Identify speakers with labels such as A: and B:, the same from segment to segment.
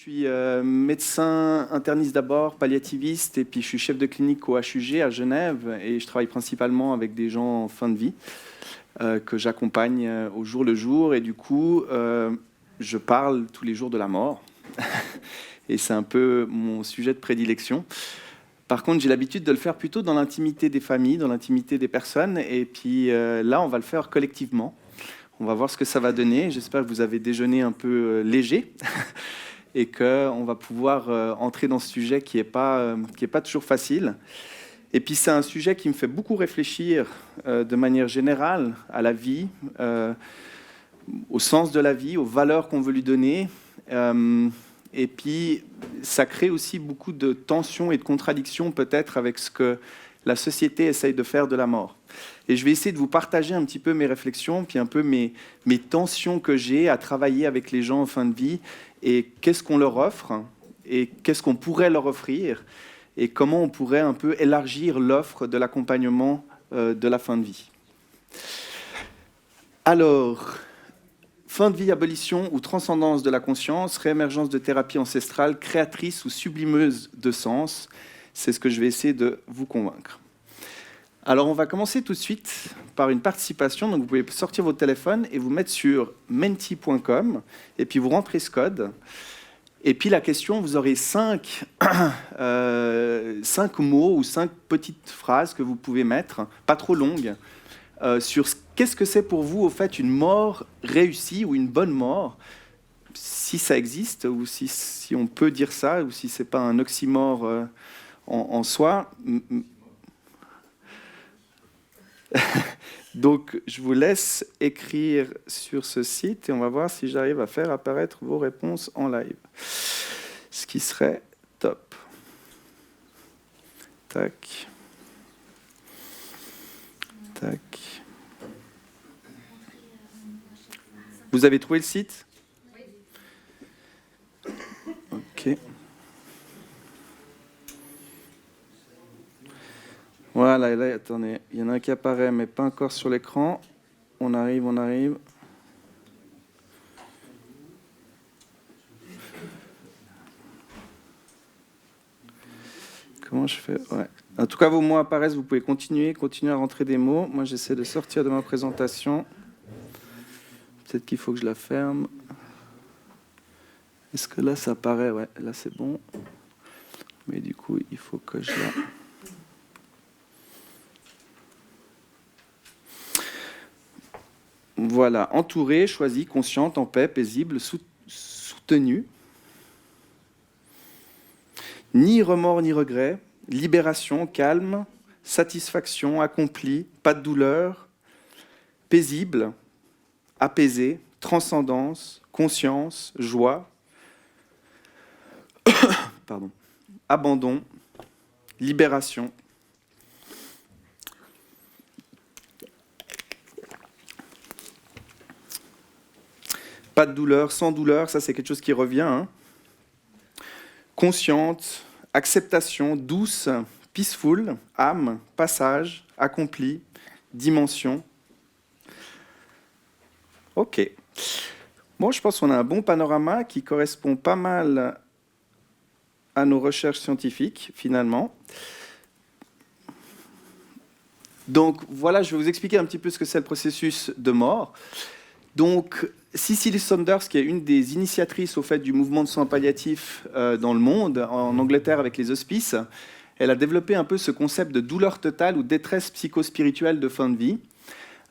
A: suis médecin interniste d'abord, palliativiste, et puis je suis chef de clinique au HUG à Genève, et je travaille principalement avec des gens en fin de vie que j'accompagne au jour le jour, et du coup, je parle tous les jours de la mort, et c'est un peu mon sujet de prédilection. Par contre, j'ai l'habitude de le faire plutôt dans l'intimité des familles, dans l'intimité des personnes, et puis là, on va le faire collectivement. On va voir ce que ça va donner. J'espère que vous avez déjeuné un peu léger et qu'on va pouvoir entrer dans ce sujet qui n'est pas toujours facile. Et puis c'est un sujet qui me fait beaucoup réfléchir de manière générale à la vie, au sens de la vie, aux valeurs qu'on veut lui donner. Et puis ça crée aussi beaucoup de tensions et de contradictions peut-être avec ce que la société essaye de faire de la mort. Et je vais essayer de vous partager un petit peu mes réflexions, puis un peu mes tensions que j'ai à travailler avec les gens en fin de vie, et qu'est-ce qu'on leur offre, et qu'est-ce qu'on pourrait leur offrir, et comment on pourrait un peu élargir l'offre de l'accompagnement de la fin de vie. Alors, fin de vie, abolition ou transcendance de la conscience, réémergence de thérapie ancestrale, créatrice ou sublimeuse de sens, c'est ce que je vais essayer de vous convaincre. Alors, on va commencer tout de suite par une participation. Donc, vous pouvez sortir votre téléphone et vous mettre sur menti.com et puis vous rentrez ce code. Et puis, la question, vous aurez 5 mots ou 5 petites phrases que vous pouvez mettre, pas trop longues, sur qu'est-ce que c'est pour vous, au fait, une mort réussie ou une bonne mort, si ça existe, ou si on peut dire ça, ou si ce n'est pas un oxymore en soi. Donc, je vous laisse écrire sur ce site et on va voir si j'arrive à faire apparaître vos réponses en live. Ce qui serait top. Tac. Tac. Vous avez trouvé le site ? Ok. Voilà, là, attendez, il y en a un qui apparaît, mais pas encore sur l'écran. On arrive. Comment je fais ? Ouais. En tout cas, vos mots apparaissent, vous pouvez continuer à rentrer des mots. Moi, j'essaie de sortir de ma présentation. Peut-être qu'il faut que je la ferme. Est-ce que là, ça apparaît ? Ouais, là, c'est bon. Mais du coup, il faut que je la... Voilà, entourée, choisie, consciente, en paix, paisible, soutenue. Ni remords ni regrets, libération, calme, satisfaction, accomplie, pas de douleur, paisible, apaisé, transcendance, conscience, joie, pardon, abandon, libération. Pas de douleur, sans douleur, ça c'est quelque chose qui revient. Hein. Consciente, acceptation, douce, peaceful, âme, passage, accompli, dimension. Ok. Bon, je pense qu'on a un bon panorama qui correspond pas mal à nos recherches scientifiques, finalement. Donc voilà, je vais vous expliquer un petit peu ce que c'est le processus de mort. Donc, Cicely Saunders, qui est une des initiatrices au fait du mouvement de soins palliatifs dans le monde, en Angleterre avec les hospices, elle a développé un peu ce concept de douleur totale ou détresse psychospirituelle de fin de vie.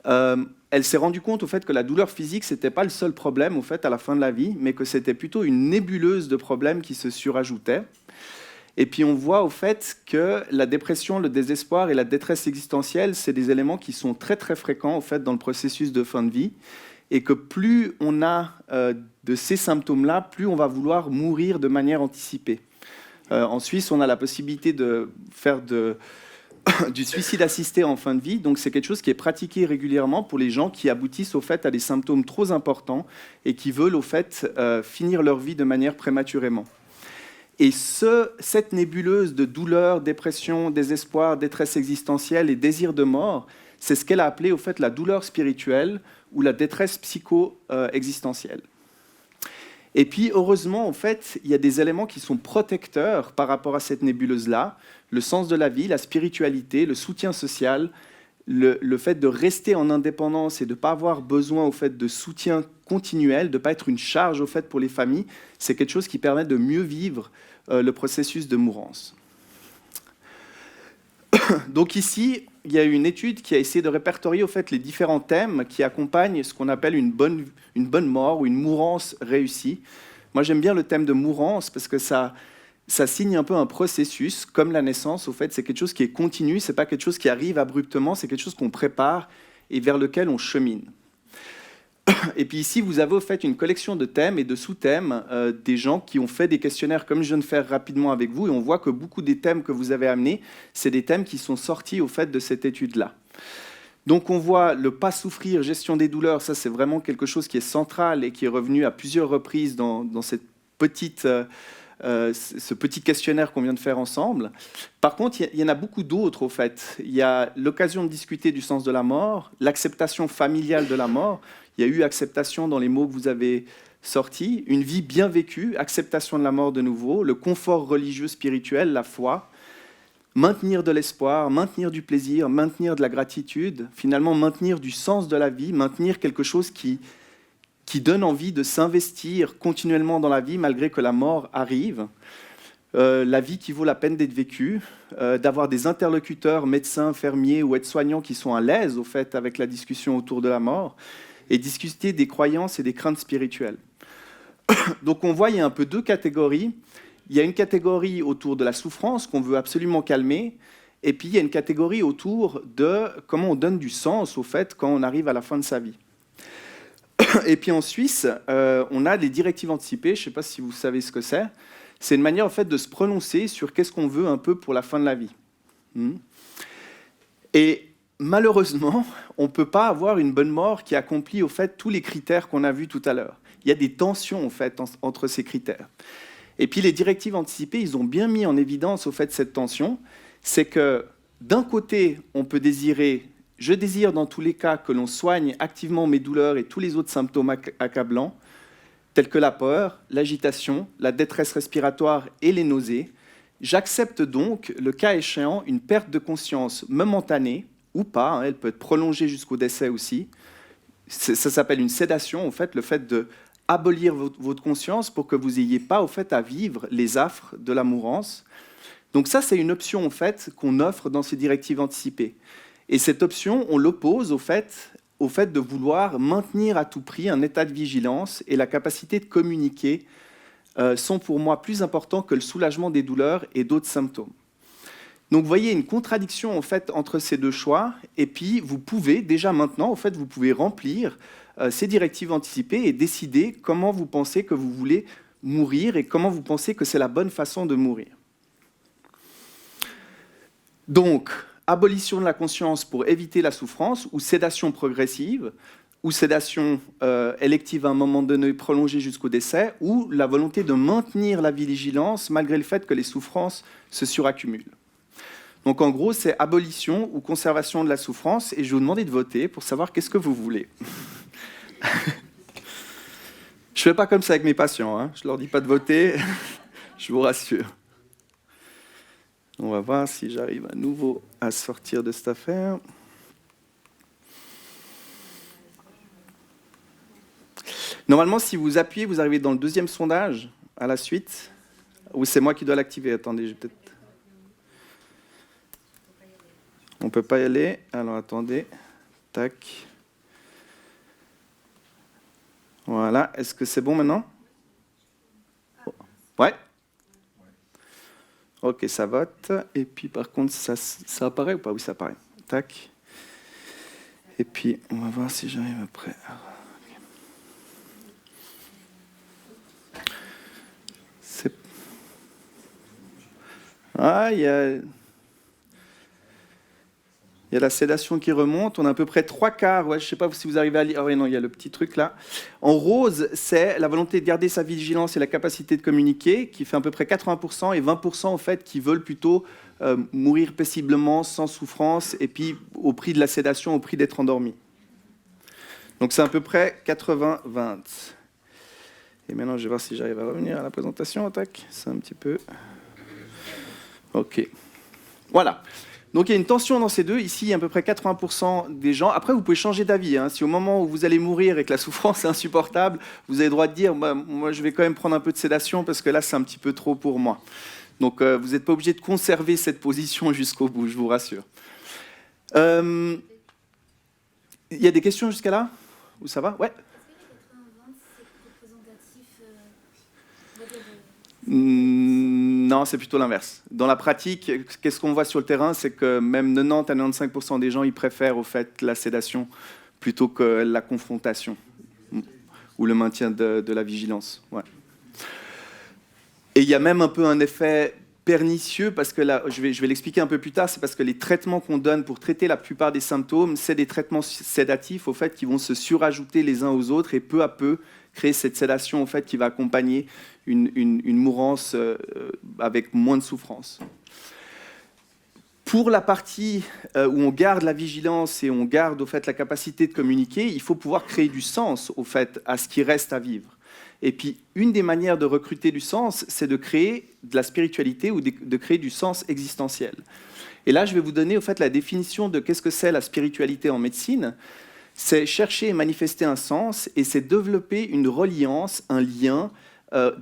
A: Elle s'est rendue compte au fait que la douleur physique, c'était pas le seul problème au fait à la fin de la vie, mais que c'était plutôt une nébuleuse de problèmes qui se surajoutait. Et puis on voit au fait que la dépression, le désespoir et la détresse existentielle, c'est des éléments qui sont très très fréquents au fait dans le processus de fin de vie. Et que plus on a de ces symptômes-là, plus on va vouloir mourir de manière anticipée. En Suisse, on a la possibilité de faire du suicide assisté en fin de vie, donc c'est quelque chose qui est pratiqué régulièrement pour les gens qui aboutissent au fait à des symptômes trop importants et qui veulent au fait finir leur vie de manière prématurément. Et cette nébuleuse de douleur, dépression, désespoir, détresse existentielle et désir de mort, c'est ce qu'elle a appelé au fait la douleur spirituelle ou la détresse psycho-existentielle. Et puis, heureusement, en fait, il y a des éléments qui sont protecteurs par rapport à cette nébuleuse-là. Le sens de la vie, la spiritualité, le soutien social, le fait de rester en indépendance et de ne pas avoir besoin au fait de soutien continuel, de ne pas être une charge au fait pour les familles, c'est quelque chose qui permet de mieux vivre le processus de mourance. Donc ici, il y a une étude qui a essayé de répertorier au fait les différents thèmes qui accompagnent ce qu'on appelle une bonne mort ou une mourance réussie. Moi, j'aime bien le thème de mourance parce que ça signe un peu un processus, comme la naissance. Au fait, c'est quelque chose qui est continu, c'est pas quelque chose qui arrive abruptement, c'est quelque chose qu'on prépare et vers lequel on chemine. Et puis ici, vous avez au fait une collection de thèmes et de sous-thèmes des gens qui ont fait des questionnaires comme je viens de faire rapidement avec vous, et on voit que beaucoup des thèmes que vous avez amenés, c'est des thèmes qui sont sortis au fait de cette étude-là. Donc on voit le pas souffrir, gestion des douleurs, ça c'est vraiment quelque chose qui est central et qui est revenu à plusieurs reprises dans cette ce petit questionnaire qu'on vient de faire ensemble. Par contre, il y en a beaucoup d'autres, au fait. Il y a l'occasion de discuter du sens de la mort, l'acceptation familiale de la mort. Il y a eu acceptation dans les mots que vous avez sortis, une vie bien vécue, acceptation de la mort de nouveau, le confort religieux, spirituel, la foi, maintenir de l'espoir, maintenir du plaisir, maintenir de la gratitude, finalement maintenir du sens de la vie, maintenir quelque chose qui donne envie de s'investir continuellement dans la vie malgré que la mort arrive, la vie qui vaut la peine d'être vécue, d'avoir des interlocuteurs, médecins, infirmiers ou aides-soignants qui sont à l'aise au fait avec la discussion autour de la mort, et discuter des croyances et des craintes spirituelles. Donc on voit, il y a un peu deux catégories. Il y a une catégorie autour de la souffrance qu'on veut absolument calmer, et puis il y a une catégorie autour de comment on donne du sens au fait quand on arrive à la fin de sa vie. Et puis en Suisse, on a les directives anticipées, je ne sais pas si vous savez ce que c'est. C'est une manière en fait de se prononcer sur qu'est-ce qu'on veut un peu pour la fin de la vie. Et malheureusement, on ne peut pas avoir une bonne mort qui accomplit au fait tous les critères qu'on a vus tout à l'heure. Il y a des tensions en fait entre ces critères. Et puis les directives anticipées, ils ont bien mis en évidence au fait cette tension, c'est que d'un côté, on peut désirer, je désire dans tous les cas que l'on soigne activement mes douleurs et tous les autres symptômes accablants, tels que la peur, l'agitation, la détresse respiratoire et les nausées. J'accepte donc, le cas échéant, une perte de conscience momentanée, ou pas, elle peut être prolongée jusqu'au décès aussi. Ça s'appelle une sédation, en fait, le fait de abolir votre conscience pour que vous n'ayez pas au fait, à vivre les affres de la mourance. Donc ça, c'est une option en fait, qu'on offre dans ces directives anticipées. Et cette option, on l'oppose au fait de vouloir maintenir à tout prix un état de vigilance, et la capacité de communiquer sont pour moi plus importants que le soulagement des douleurs et d'autres symptômes. Donc vous voyez une contradiction en fait, entre ces deux choix, et puis vous pouvez déjà maintenant, en fait, vous pouvez remplir ces directives anticipées et décider comment vous pensez que vous voulez mourir et comment vous pensez que c'est la bonne façon de mourir. Donc, abolition de la conscience pour éviter la souffrance, ou sédation progressive, ou sédation élective à un moment donné prolongée jusqu'au décès, ou la volonté de maintenir la vigilance malgré le fait que les souffrances se suraccumulent. Donc en gros, c'est abolition ou conservation de la souffrance, et je vais vous demander de voter pour savoir qu'est-ce que vous voulez. Je ne fais pas comme ça avec mes patients, hein. Je ne leur dis pas de voter, je vous rassure. On va voir si j'arrive à nouveau à sortir de cette affaire. Normalement, si vous appuyez, vous arrivez dans le deuxième sondage à la suite. Ou c'est moi qui dois l'activer? Attendez, j'ai peut-être... On ne peut pas y aller. Alors, attendez. Tac. Voilà. Est-ce que c'est bon maintenant? Ouais. Ok, ça vote. Et puis, par contre, ça apparaît ou pas? Oui, ça apparaît. Tac. Et puis, on va voir si j'arrive après. Ah, il y a la sédation qui remonte. On a à peu près 3/4. Ouais, je ne sais pas si vous arrivez à lire. Ah oui, non, il y a le petit truc là. En rose, c'est la volonté de garder sa vigilance et la capacité de communiquer, qui fait à peu près 80%, et 20% en fait qui veulent plutôt mourir paisiblement, sans souffrance, et puis au prix de la sédation, au prix d'être endormi. Donc c'est à peu près 80-20. Et maintenant, je vais voir si j'arrive à revenir à la présentation. Tac, c'est un petit peu... OK. Voilà. Donc, il y a une tension dans ces deux. Ici, il y a à peu près 80% des gens. Après, vous pouvez changer d'avis. Hein. Si au moment où vous allez mourir et que la souffrance est insupportable, vous avez le droit de dire moi, je vais quand même prendre un peu de sédation parce que là, c'est un petit peu trop pour moi. Donc, vous n'êtes pas obligé de conserver cette position jusqu'au bout, je vous rassure. Il y a des questions jusqu'à là? Ou ça va? Ouais. Non, c'est plutôt l'inverse. Dans la pratique, qu'est-ce qu'on voit sur le terrain? C'est que même 90 à 95% des gens, ils préfèrent au fait la sédation plutôt que la confrontation ou le maintien de la vigilance. Ouais. Et il y a même un peu un effet pernicieux, parce que là, je vais l'expliquer un peu plus tard, c'est parce que les traitements qu'on donne pour traiter la plupart des symptômes, c'est des traitements sédatifs au fait qui vont se surajouter les uns aux autres et peu à peu créer cette sédation au fait qui va accompagner une mourance avec moins de souffrance. Pour la partie où on garde la vigilance et on garde au fait la capacité de communiquer, il faut pouvoir créer du sens au fait à ce qui reste à vivre. Et puis, une des manières de recruter du sens, c'est de créer de la spiritualité ou de créer du sens existentiel. Et là, je vais vous donner au fait la définition de qu'est-ce que c'est la spiritualité en médecine. C'est chercher et manifester un sens, et c'est développer une reliance, un lien,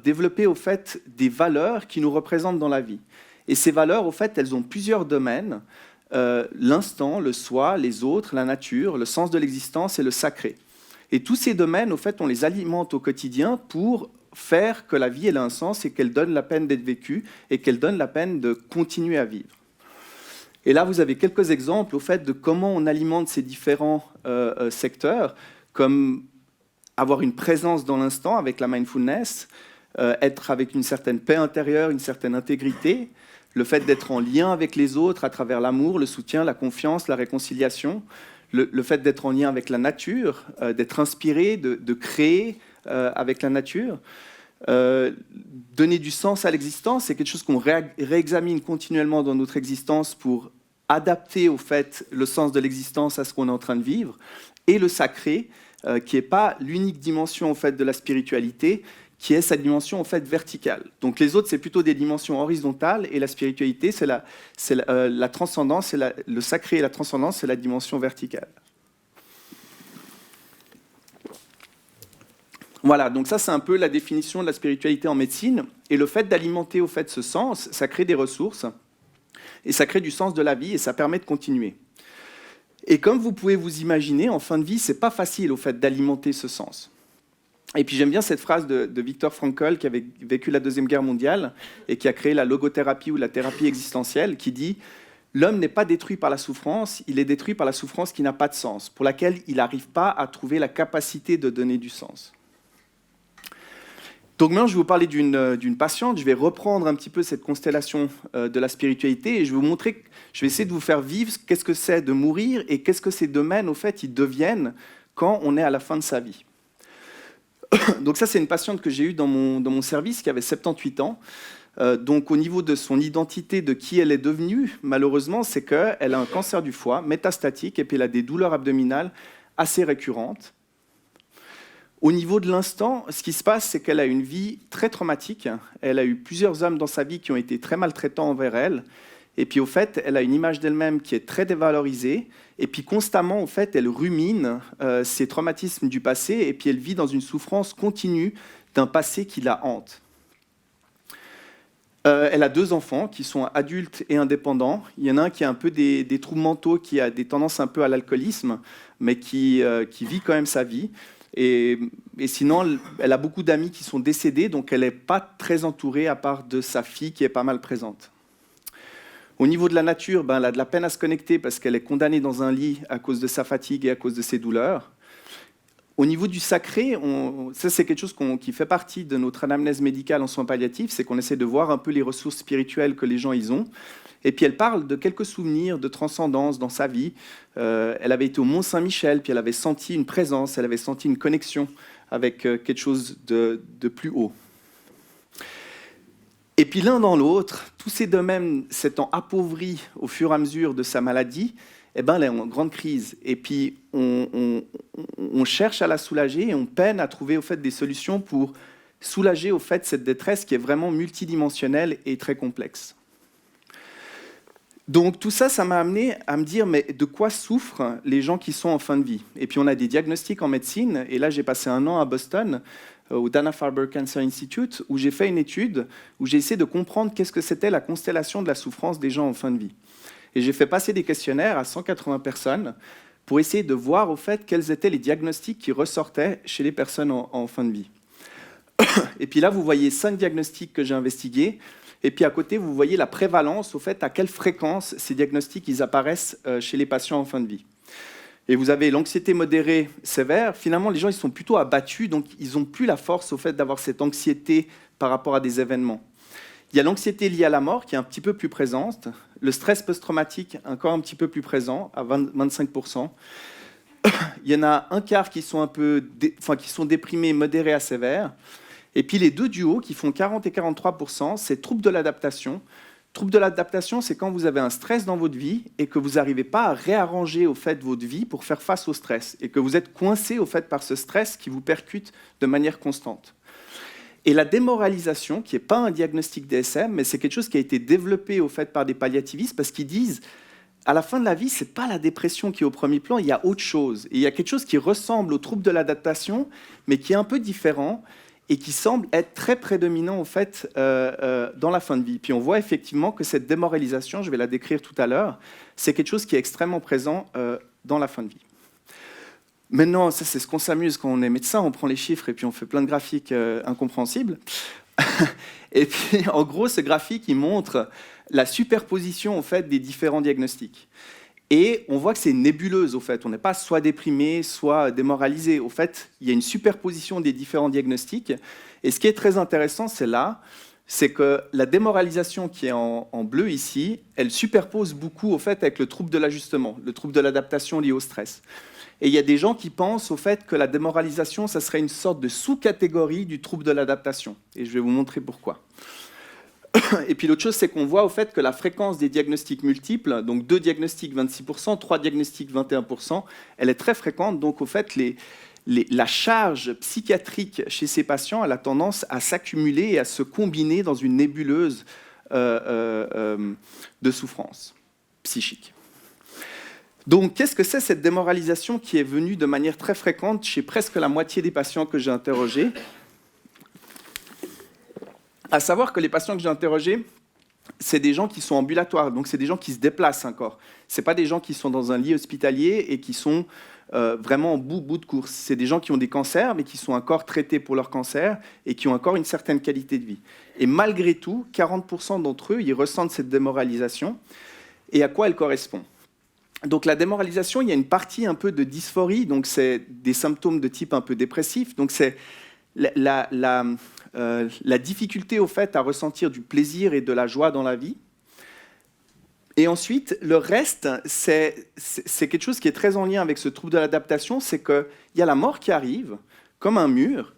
A: développer au fait des valeurs qui nous représentent dans la vie. Et ces valeurs, au fait, elles ont plusieurs domaines. L'instant, le soi, les autres, la nature, le sens de l'existence et le sacré. Et tous ces domaines, au fait, on les alimente au quotidien pour faire que la vie ait un sens et qu'elle donne la peine d'être vécue et qu'elle donne la peine de continuer à vivre. Et là, vous avez quelques exemples au fait de comment on alimente ces différents secteurs, comme avoir une présence dans l'instant avec la mindfulness, être avec une certaine paix intérieure, une certaine intégrité, le fait d'être en lien avec les autres à travers l'amour, le soutien, la confiance, la réconciliation, le fait d'être en lien avec la nature, d'être inspiré, de créer avec la nature. Donner du sens à l'existence, c'est quelque chose qu'on réexamine continuellement dans notre existence pour adapter au fait le sens de l'existence à ce qu'on est en train de vivre. Et le sacré, qui n'est pas l'unique dimension au fait, de la spiritualité, qui est sa dimension en fait verticale. Donc les autres, c'est plutôt des dimensions horizontales, et la spiritualité, c'est la transcendance, le sacré et la transcendance, c'est la dimension verticale. Voilà, donc ça c'est un peu la définition de la spiritualité en médecine, et le fait d'alimenter au fait ce sens, ça crée des ressources, et ça crée du sens de la vie, et ça permet de continuer. Et comme vous pouvez vous imaginer, en fin de vie, c'est pas facile au fait d'alimenter ce sens. Et puis j'aime bien cette phrase de Viktor Frankl, qui avait vécu la Deuxième Guerre mondiale et qui a créé la logothérapie ou la thérapie existentielle, qui dit « L'homme n'est pas détruit par la souffrance, il est détruit par la souffrance qui n'a pas de sens, pour laquelle il n'arrive pas à trouver la capacité de donner du sens. » Donc maintenant, je vais vous parler d'une patiente. Je vais reprendre un petit peu cette constellation de la spiritualité et je vais vous montrer, je vais essayer de vous faire vivre qu'est-ce que c'est de mourir et qu'est-ce que ces domaines, au fait, ils deviennent quand on est à la fin de sa vie. Donc ça, c'est une patiente que j'ai eue dans mon service qui avait 78 ans. Donc au niveau de son identité, de qui elle est devenue, malheureusement, c'est qu'elle a un cancer du foie métastatique et puis elle a des douleurs abdominales assez récurrentes. Au niveau de l'instant, ce qui se passe, c'est qu'elle a une vie très traumatique. Elle a eu plusieurs hommes dans sa vie qui ont été très maltraitants envers elle. Et puis, au fait, elle a une image d'elle-même qui est très dévalorisée. Et puis, constamment, au fait, elle rumine ses traumatismes du passé. Et puis, elle vit dans une souffrance continue d'un passé qui la hante. Elle a 2 enfants qui sont adultes et indépendants. Il y en a un qui a un peu des troubles mentaux, qui a des tendances un peu à l'alcoolisme, mais qui vit quand même sa vie. Et sinon, elle a beaucoup d'amis qui sont décédés, donc elle n'est pas très entourée à part de sa fille qui est pas mal présente. Au niveau de la nature, elle a de la peine à se connecter parce qu'elle est condamnée dans un lit à cause de sa fatigue et à cause de ses douleurs. Au niveau du sacré, ça c'est quelque chose qui fait partie de notre anamnèse médicale en soins palliatifs, c'est qu'on essaie de voir un peu les ressources spirituelles que les gens ils ont. Et puis elle parle de quelques souvenirs de transcendance dans sa vie. Elle avait été au Mont-Saint-Michel, puis elle avait senti une présence, elle avait senti une connexion avec quelque chose de plus haut. Et puis l'un dans l'autre, tous ces domaines s'étant appauvris au fur et à mesure de sa maladie, elle est en grande crise. Et puis on cherche à la soulager et on peine à trouver au fait des solutions pour soulager au fait cette détresse qui est vraiment multidimensionnelle et très complexe. Donc tout ça, ça m'a amené à me dire, mais de quoi souffrent les gens qui sont en fin de vie? Et puis on a des diagnostics en médecine, et là j'ai passé un an à Boston, au Dana-Farber Cancer Institute, où j'ai fait une étude, où j'ai essayé de comprendre qu'est-ce que c'était la constellation de la souffrance des gens en fin de vie. Et j'ai fait passer des questionnaires à 180 personnes pour essayer de voir au fait quels étaient les diagnostics qui ressortaient chez les personnes en fin de vie. Et puis là, vous voyez 5 diagnostics que j'ai investigués. Et puis à côté, vous voyez la prévalence, au fait, à quelle fréquence ces diagnostics ils apparaissent chez les patients en fin de vie. Et vous avez l'anxiété modérée sévère. Finalement, les gens ils sont plutôt abattus, donc ils n'ont plus la force au fait d'avoir cette anxiété par rapport à des événements. Il y a l'anxiété liée à la mort qui est un petit peu plus présente. Le stress post-traumatique, encore un petit peu plus présent, à 25%. Il y en a un quart qui sont, qui sont déprimés, modérés à sévères. Et puis les deux du haut qui font 40 et 43%, c'est troubles de l'adaptation. Troubles de l'adaptation, c'est quand vous avez un stress dans votre vie et que vous n'arrivez pas à réarranger au fait votre vie pour faire face au stress et que vous êtes coincé au fait par ce stress qui vous percute de manière constante. Et la démoralisation, qui n'est pas un diagnostic DSM, mais c'est quelque chose qui a été développé au fait par des palliativistes parce qu'ils disent à la fin de la vie, ce n'est pas la dépression qui est au premier plan, il y a autre chose. Et il y a quelque chose qui ressemble au trouble de l'adaptation, mais qui est un peu différent et qui semble être très prédominant au fait, dans la fin de vie. Puis on voit effectivement que cette démoralisation, je vais la décrire tout à l'heure, c'est quelque chose qui est extrêmement présent dans la fin de vie. Maintenant, ça c'est ce qu'on s'amuse quand on est médecin, on prend les chiffres et puis on fait plein de graphiques incompréhensibles. Et puis en gros, ce graphique, il montre la superposition au fait, des différents diagnostics. Et on voit que c'est une nébuleuse, au fait. On n'est pas soit déprimé, soit démoralisé. Au fait, il y a une superposition des différents diagnostics. Et ce qui est très intéressant, c'est que la démoralisation qui est en bleu ici, elle superpose beaucoup, au fait, avec le trouble de l'ajustement, le trouble de l'adaptation lié au stress. Et il y a des gens qui pensent, au fait, que la démoralisation, ça serait une sorte de sous-catégorie du trouble de l'adaptation. Et je vais vous montrer pourquoi. Et puis l'autre chose, c'est qu'on voit au fait que la fréquence des diagnostics multiples, donc 2 diagnostics 26%, 3 diagnostics 21%, elle est très fréquente. Donc au fait, la charge psychiatrique chez ces patients, elle a tendance à s'accumuler et à se combiner dans une nébuleuse de souffrance psychique. Donc qu'est-ce que c'est cette démoralisation qui est venue de manière très fréquente chez presque la moitié des patients que j'ai interrogés? À savoir que les patients que j'ai interrogés, c'est des gens qui sont ambulatoires, donc c'est des gens qui se déplacent encore. Ce pas des gens qui sont dans un lit hospitalier et qui sont vraiment en bout de course. C'est des gens qui ont des cancers, mais qui sont encore traités pour leur cancer et qui ont encore une certaine qualité de vie. Et malgré tout, 40% d'entre eux, ils ressentent cette démoralisation. Et à quoi elle correspond? Donc la démoralisation, il y a une partie un peu de dysphorie, donc c'est des symptômes de type un peu dépressif. Donc c'est la difficulté au fait à ressentir du plaisir et de la joie dans la vie. Et ensuite, le reste, c'est quelque chose qui est très en lien avec ce trouble de l'adaptation, c'est qu'il y a la mort qui arrive, comme un mur,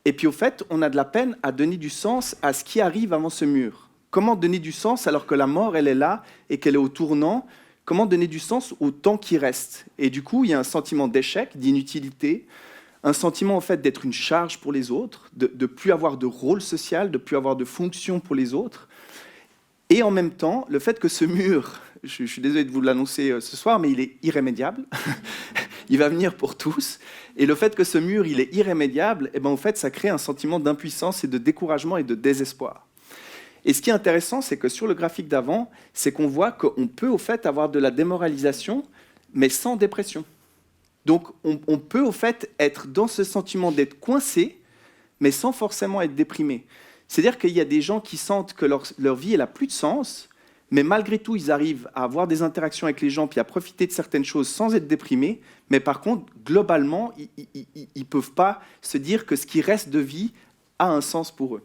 A: et puis au fait, on a de la peine à donner du sens à ce qui arrive avant ce mur. Comment donner du sens alors que la mort, elle est là et qu'elle est au tournant? Comment donner du sens au temps qui reste? Et du coup, il y a un sentiment d'échec, d'inutilité, un sentiment en fait d'être une charge pour les autres, de ne plus avoir de rôle social, de ne plus avoir de fonction pour les autres. Et en même temps, le fait que ce mur, je suis désolé de vous l'annoncer ce soir, mais il est irrémédiable. Il va venir pour tous. Et le fait que ce mur, il est irrémédiable, eh ben, en fait, ça crée un sentiment d'impuissance et de découragement et de désespoir. Et ce qui est intéressant, c'est que sur le graphique d'avant, c'est qu'on voit qu'on peut au fait avoir de la démoralisation, mais sans dépression. Donc on peut au fait être dans ce sentiment d'être coincé, mais sans forcément être déprimé. C'est-à-dire qu'il y a des gens qui sentent que leur vie n'a plus de sens, mais malgré tout, ils arrivent à avoir des interactions avec les gens, puis à profiter de certaines choses sans être déprimés, mais par contre, globalement, ils ne peuvent pas se dire que ce qui reste de vie a un sens pour eux.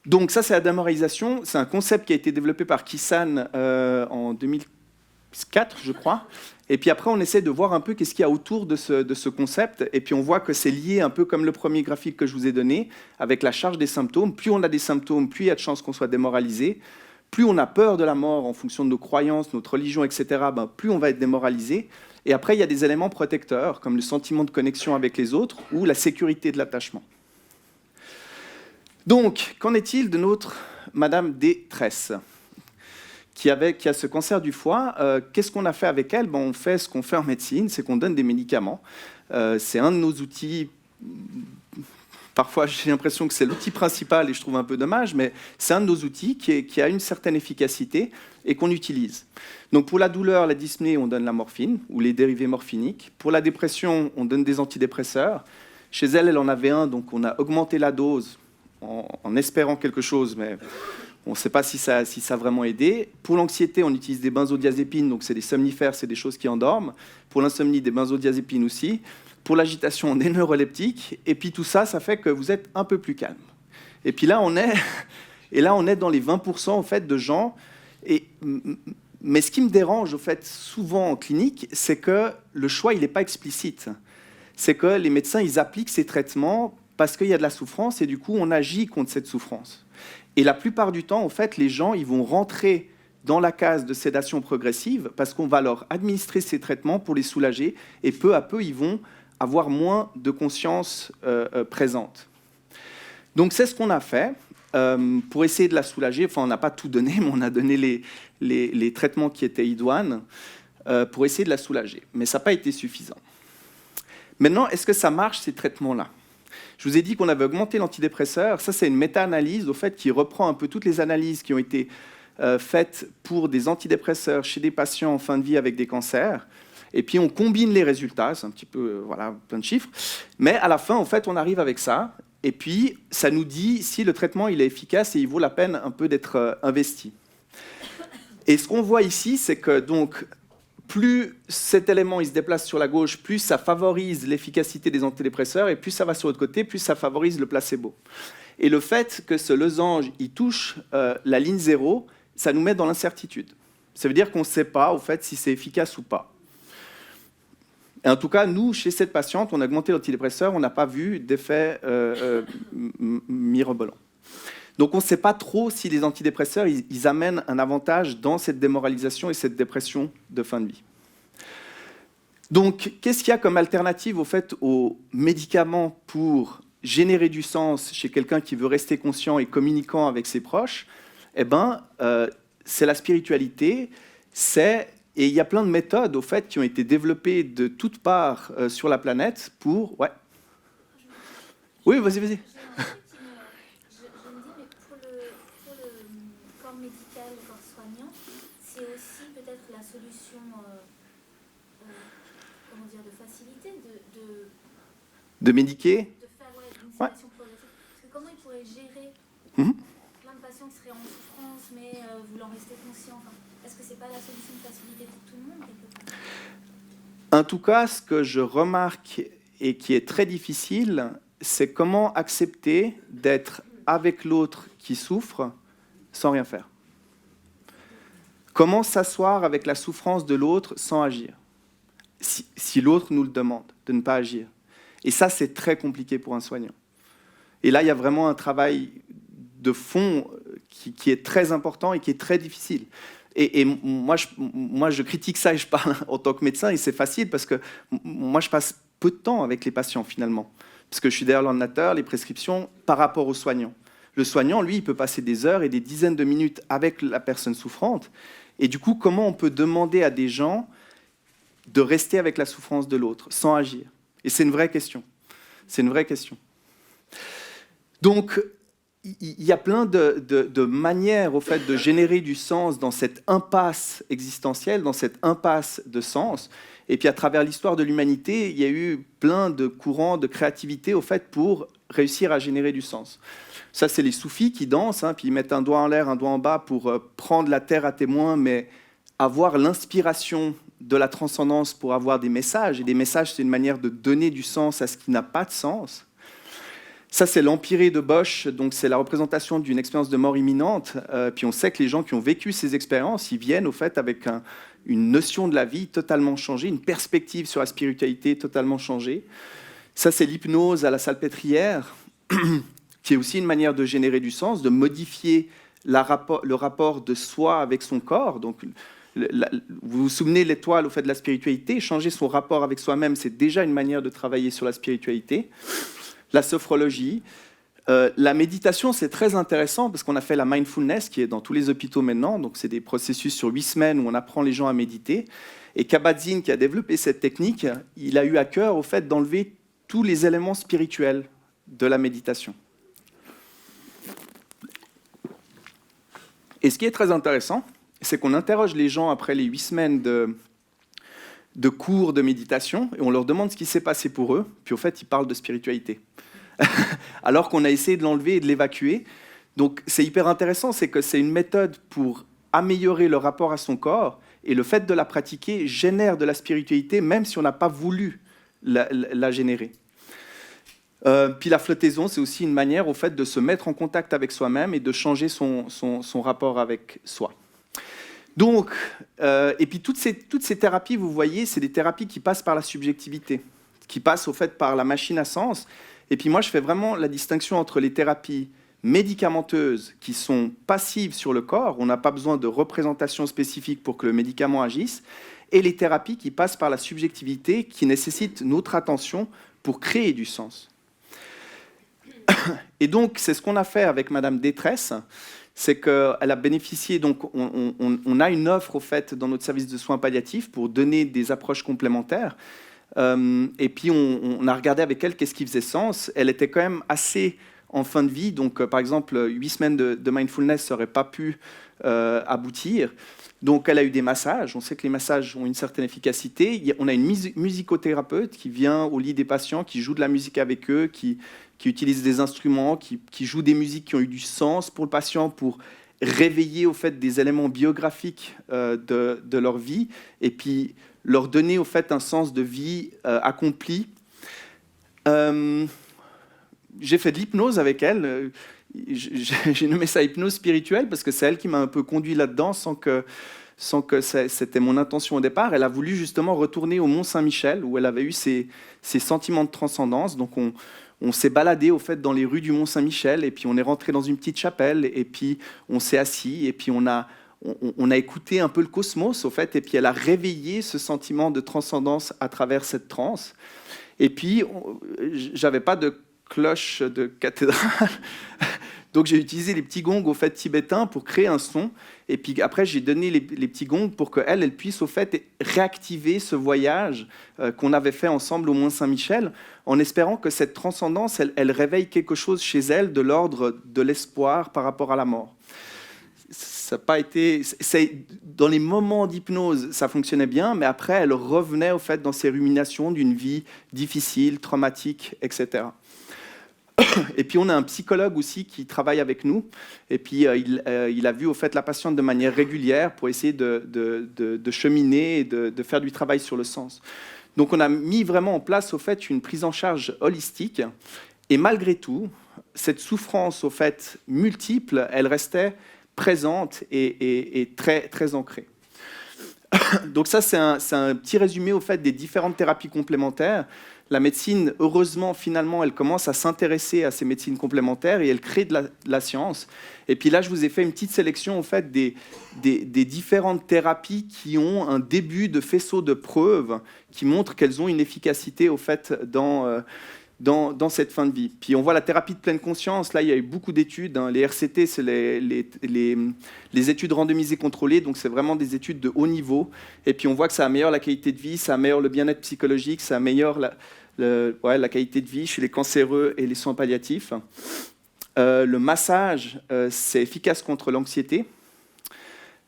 A: Donc ça, c'est la démoralisation. C'est un concept qui a été développé par Kisan en 2004, je crois. Et puis après, on essaie de voir un peu qu'est-ce qu'il y a autour de ce concept. Et puis on voit que c'est lié un peu comme le premier graphique que je vous ai donné, avec la charge des symptômes. Plus on a des symptômes, plus il y a de chances qu'on soit démoralisé. Plus on a peur de la mort en fonction de nos croyances, notre religion, etc., plus on va être démoralisé. Et après, il y a des éléments protecteurs, comme le sentiment de connexion avec les autres ou la sécurité de l'attachement. Donc, qu'en est-il de notre Madame Détresse qui a ce cancer du foie? Qu'est-ce qu'on a fait avec elle? On fait ce qu'on fait en médecine, c'est qu'on donne des médicaments. C'est un de nos outils. Parfois, j'ai l'impression que c'est l'outil principal et je trouve un peu dommage, mais c'est un de nos outils qui a une certaine efficacité et qu'on utilise. Donc pour la douleur, la dyspnée, on donne la morphine ou les dérivés morphiniques. Pour la dépression, on donne des antidépresseurs. Chez elle, elle en avait un, donc on a augmenté la dose en espérant quelque chose, mais on ne sait pas si ça a vraiment aidé. Pour l'anxiété, on utilise des benzodiazépines, donc c'est des somnifères, c'est des choses qui endorment. Pour l'insomnie, des benzodiazépines aussi. Pour l'agitation, des neuroleptiques. Et puis tout ça, ça fait que vous êtes un peu plus calme. Et puis là, on est dans les 20% en fait, de gens. Mais ce qui me dérange au fait, souvent en clinique, c'est que le choix, il n'est pas explicite. C'est que les médecins, ils appliquent ces traitements parce qu'il y a de la souffrance et du coup, on agit contre cette souffrance. Et la plupart du temps, en fait, les gens, ils vont rentrer dans la case de sédation progressive parce qu'on va leur administrer ces traitements pour les soulager et peu à peu, ils vont avoir moins de conscience présente. Donc, c'est ce qu'on a fait pour essayer de la soulager. Enfin, on n'a pas tout donné, mais on a donné les traitements qui étaient idoines pour essayer de la soulager. Mais ça n'a pas été suffisant. Maintenant, est-ce que ça marche, ces traitements-là? Je vous ai dit qu'on avait augmenté l'antidépresseur. Ça, c'est une méta-analyse au fait, qui reprend un peu toutes les analyses qui ont été faites pour des antidépresseurs chez des patients en fin de vie avec des cancers. Et puis, on combine les résultats. C'est un petit peu, voilà, plein de chiffres. Mais à la fin, en fait, on arrive avec ça. Et puis, ça nous dit si le traitement il est efficace et il vaut la peine un peu d'être investi. Et ce qu'on voit ici, c'est que donc, plus cet élément il se déplace sur la gauche, plus ça favorise l'efficacité des antidépresseurs, et plus ça va sur l'autre côté, plus ça favorise le placebo. Et le fait que ce losange il touche la ligne 0, ça nous met dans l'incertitude. Ça veut dire qu'on ne sait pas, au fait, si c'est efficace ou pas. Et en tout cas, nous, chez cette patiente, on a augmenté l'antidépresseur, on n'a pas vu d'effet mirobolant. Donc on ne sait pas trop si les antidépresseurs ils amènent un avantage dans cette démoralisation et cette dépression de fin de vie. Donc qu'est-ce qu'il y a comme alternative au fait aux médicaments pour générer du sens chez quelqu'un qui veut rester conscient et communiquant avec ses proches? C'est la spiritualité, et il y a plein de méthodes au fait qui ont été développées de toutes parts sur la planète pour... Ouais. Oui, vas-y.
B: Je me dis, mais pour le corps médical, le corps soignant, c'est aussi peut-être la solution, comment dire, de facilité,
A: de médiquer,
B: de faire une sélection progressive. Parce que comment ils pourraient gérer plein de patients qui seraient en souffrance, mais voulant rester conscients. Est-ce que c'est pas la solution de facilité pour tout le monde quelque part?
A: En tout cas, ce que je remarque et qui est très difficile, c'est comment accepter d'être avec l'autre qui souffre sans rien faire. Comment s'asseoir avec la souffrance de l'autre sans agir, si l'autre nous le demande, de ne pas agir. Et ça, c'est très compliqué pour un soignant. Et là, il y a vraiment un travail de fond qui est très important et qui est très difficile. Et moi, je critique ça et je parle en tant que médecin, et c'est facile parce que moi, je passe peu de temps avec les patients, finalement. Parce que je suis derrière l'ordinateur, les prescriptions, par rapport au soignant. Le soignant, lui, il peut passer des heures et des dizaines de minutes avec la personne souffrante. Et du coup, comment on peut demander à des gens de rester avec la souffrance de l'autre, sans agir? Et c'est une vraie question. C'est une vraie question. Donc, il y a plein de manières au fait, de générer du sens dans cette impasse existentielle, dans cette impasse de sens. Et puis à travers l'histoire de l'humanité, il y a eu plein de courants de créativité au fait, pour réussir à générer du sens. Ça, c'est les soufis qui dansent, puis ils mettent un doigt en l'air, un doigt en bas pour prendre la terre à témoin, mais avoir l'inspiration de la transcendance pour avoir des messages. Et des messages, c'est une manière de donner du sens à ce qui n'a pas de sens. Ça, c'est l'empirée de Bosch, donc c'est la représentation d'une expérience de mort imminente. Puis on sait que les gens qui ont vécu ces expériences, ils viennent au fait avec une notion de la vie totalement changée, une perspective sur la spiritualité totalement changée. Ça, c'est l'hypnose à la salpêtrière, qui est aussi une manière de générer du sens, de modifier le rapport de soi avec son corps. Donc, vous vous souvenez l'étoile au fait de la spiritualité, changer son rapport avec soi-même, c'est déjà une manière de travailler sur la spiritualité. La sophrologie, La méditation, c'est très intéressant parce qu'on a fait la mindfulness qui est dans tous les hôpitaux maintenant. Donc, c'est des processus sur 8 semaines où on apprend les gens à méditer. Et Kabat-Zinn, qui a développé cette technique, il a eu à cœur au fait d'enlever tous les éléments spirituels de la méditation. Et ce qui est très intéressant, c'est qu'on interroge les gens après les 8 semaines de cours de méditation et on leur demande ce qui s'est passé pour eux. Puis au fait, ils parlent de spiritualité. Alors qu'on a essayé de l'enlever et de l'évacuer. Donc c'est hyper intéressant, c'est que c'est une méthode pour améliorer le rapport à son corps, et le fait de la pratiquer génère de la spiritualité, même si on n'a pas voulu la générer. Puis la flottaison, c'est aussi une manière au fait de se mettre en contact avec soi-même et de changer son rapport avec soi. Donc, et puis toutes ces thérapies, vous voyez, c'est des thérapies qui passent par la subjectivité, qui passent au fait par la machine à sens. Et puis moi, je fais vraiment la distinction entre les thérapies médicamenteuses qui sont passives sur le corps, on n'a pas besoin de représentation spécifique pour que le médicament agisse, et les thérapies qui passent par la subjectivité, qui nécessitent notre attention pour créer du sens. Et donc, c'est ce qu'on a fait avec Madame Détresse, c'est qu'elle a bénéficié, donc on a une offre au fait dans notre service de soins palliatifs pour donner des approches complémentaires. Et puis on a regardé avec elle qu'est-ce qui faisait sens. Elle était quand même assez en fin de vie, donc par exemple 8 semaines de mindfulness n'auraient pas pu aboutir. Donc elle a eu des massages, on sait que les massages ont une certaine efficacité. On a une musicothérapeute qui vient au lit des patients, qui joue de la musique avec eux, qui utilise des instruments, qui joue des musiques qui ont eu du sens pour le patient, pour réveiller au fait des éléments biographiques de leur vie, et puis leur donner au fait un sens de vie accompli. J'ai fait de l'hypnose avec elle. J'ai nommé ça hypnose spirituelle parce que c'est elle qui m'a un peu conduit là-dedans sans que c'était mon intention au départ. Elle a voulu justement retourner au Mont-Saint-Michel où elle avait eu ses sentiments de transcendance. Donc on s'est baladé au fait dans les rues du Mont-Saint-Michel et puis on est rentré dans une petite chapelle et puis on s'est assis et puis on a écouté un peu le cosmos au fait et puis elle a réveillé ce sentiment de transcendance à travers cette transe. Et puis j'avais pas de cloche de cathédrale. Donc j'ai utilisé les petits gongs au fait tibétains pour créer un son. Et puis après j'ai donné les petits gongs pour qu'elle puisse au fait réactiver ce voyage qu'on avait fait ensemble au Mont-Saint-Michel, en espérant que cette transcendance, elle réveille quelque chose chez elle de l'ordre de l'espoir par rapport à la mort. Ça n'a pas été. Dans les moments d'hypnose, ça fonctionnait bien, mais après elle revenait au fait dans ses ruminations d'une vie difficile, traumatique, etc. Et puis on a un psychologue aussi qui travaille avec nous. Et puis il a vu au fait la patiente de manière régulière pour essayer de cheminer et de faire du travail sur le sens. Donc on a mis vraiment en place au fait une prise en charge holistique. Et malgré tout, cette souffrance au fait multiple, elle restait présente et très très ancrée. Donc ça c'est un petit résumé au fait des différentes thérapies complémentaires. La médecine, heureusement, finalement, elle commence à s'intéresser à ces médecines complémentaires et elle crée de la science. Et puis là, je vous ai fait une petite sélection en fait, des différentes thérapies qui ont un début de faisceau de preuves qui montrent qu'elles ont une efficacité au fait, dans cette fin de vie. Puis on voit la thérapie de pleine conscience. Là, il y a eu beaucoup d'études. Les RCT, c'est les études randomisées contrôlées. Donc, c'est vraiment des études de haut niveau. Et puis, on voit que ça améliore la qualité de vie, ça améliore le bien-être psychologique, ça améliore la qualité de vie chez les cancéreux et les soins palliatifs. Le massage, c'est efficace contre l'anxiété.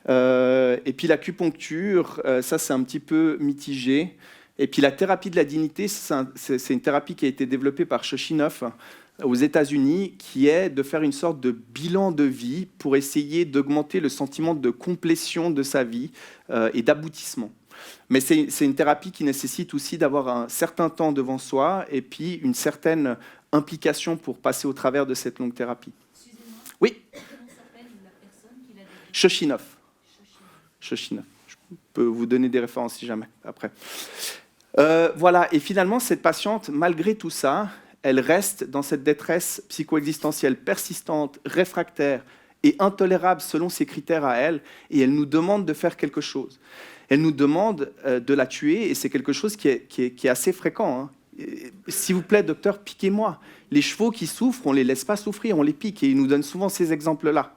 A: Et puis, l'acupuncture, ça, c'est un petit peu mitigé. Et puis la thérapie de la dignité, c'est une thérapie qui a été développée par Shoshinov aux États-Unis, qui est de faire une sorte de bilan de vie pour essayer d'augmenter le sentiment de complétion de sa vie et d'aboutissement. Mais c'est une thérapie qui nécessite aussi d'avoir un certain temps devant soi et puis une certaine implication pour passer au travers de cette longue thérapie.
B: Excusez-moi.
A: Oui.
B: Comment s'appelle la personne qui l'a développée ?
A: Shoshinov. Shoshinov. Je peux vous donner des références si jamais, après. Voilà, et finalement, cette patiente, malgré tout ça, elle reste dans cette détresse psycho-existentielle persistante, réfractaire et intolérable selon ses critères à elle, et elle nous demande de faire quelque chose. Elle nous demande de la tuer, et c'est quelque chose qui est assez fréquent. Hein. s'il vous plaît, docteur, piquez-moi. Les chevaux qui souffrent, on ne les laisse pas souffrir, on les pique. Et il nous donne souvent ces exemples-là.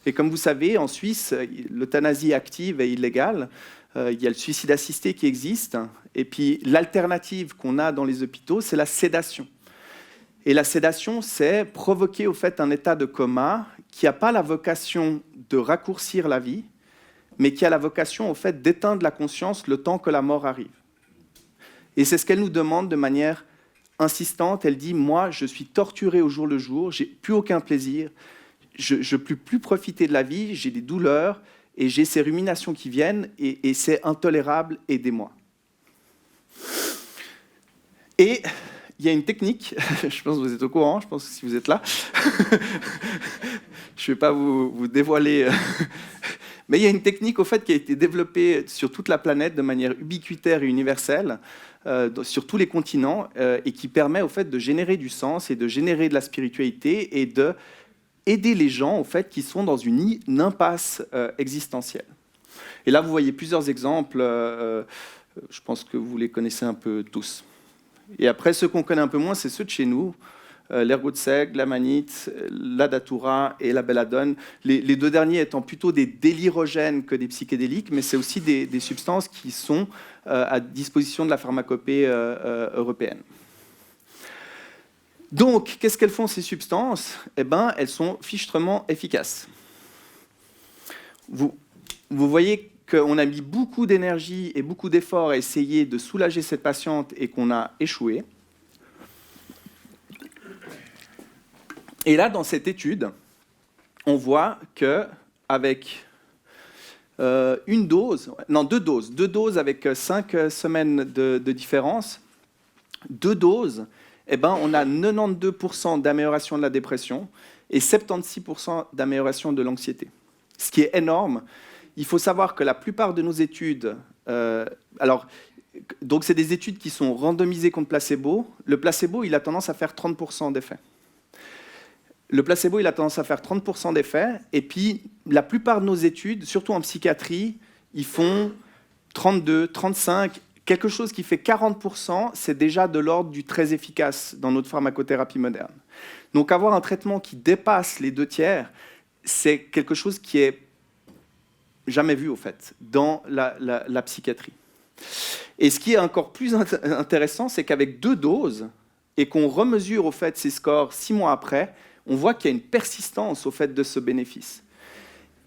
A: Et comme vous savez, en Suisse, l'euthanasie active est illégale. Il y a le suicide assisté qui existe. Et puis l'alternative qu'on a dans les hôpitaux, c'est la sédation. Et la sédation, c'est provoquer au fait un état de coma qui n'a pas la vocation de raccourcir la vie, mais qui a la vocation au fait d'éteindre la conscience le temps que la mort arrive. Et c'est ce qu'elle nous demande de manière insistante. Elle dit « Moi, je suis torturée au jour le jour, j'ai plus aucun plaisir, je ne peux plus profiter de la vie, j'ai des douleurs, et j'ai ces ruminations qui viennent, et c'est intolérable, aidez-moi. » Et il y a une technique, je pense que vous êtes au courant, je pense que si vous êtes là, je ne vais pas vous dévoiler, mais il y a une technique au fait, qui a été développée sur toute la planète de manière ubiquitaire et universelle, sur tous les continents, et qui permet au fait, de générer du sens et de générer de la spiritualité et d'aider les gens au fait, qui sont dans une impasse existentielle. Et là, vous voyez plusieurs exemples, je pense que vous les connaissez un peu tous. Et après, ceux qu'on connaît un peu moins, c'est ceux de chez nous, l'ergot de seigle, l'amanite, la datura et la belladone. Les deux derniers étant plutôt des délirogènes que des psychédéliques, mais c'est aussi des substances qui sont à disposition de la pharmacopée européenne. Donc, qu'est-ce qu'elles font ces substances? Eh bien, elles sont fichtrement efficaces. Vous voyez qu'on a mis beaucoup d'énergie et beaucoup d'efforts à essayer de soulager cette patiente et qu'on a échoué. Et là, dans cette étude, on voit qu'avec deux doses avec 5 semaines de différence, 2 doses, eh ben, on a 92% d'amélioration de la dépression et 76% d'amélioration de l'anxiété. Ce qui est énorme. Il faut savoir que la plupart de nos études, donc c'est des études qui sont randomisées contre placebo. Le placebo, il a tendance à faire 30% d'effet. Le placebo, il a tendance à faire 30% d'effet. Et puis, la plupart de nos études, surtout en psychiatrie, ils font 32, 35, quelque chose qui fait 40%, c'est déjà de l'ordre du très efficace dans notre pharmacothérapie moderne. Donc, avoir un traitement qui dépasse les 2/3, c'est quelque chose qui est jamais vu, au fait, dans la psychiatrie. Et ce qui est encore plus intéressant, c'est qu'avec 2 doses, et qu'on remesure, au fait, ces scores 6 mois après, on voit qu'il y a une persistance, au fait, de ce bénéfice.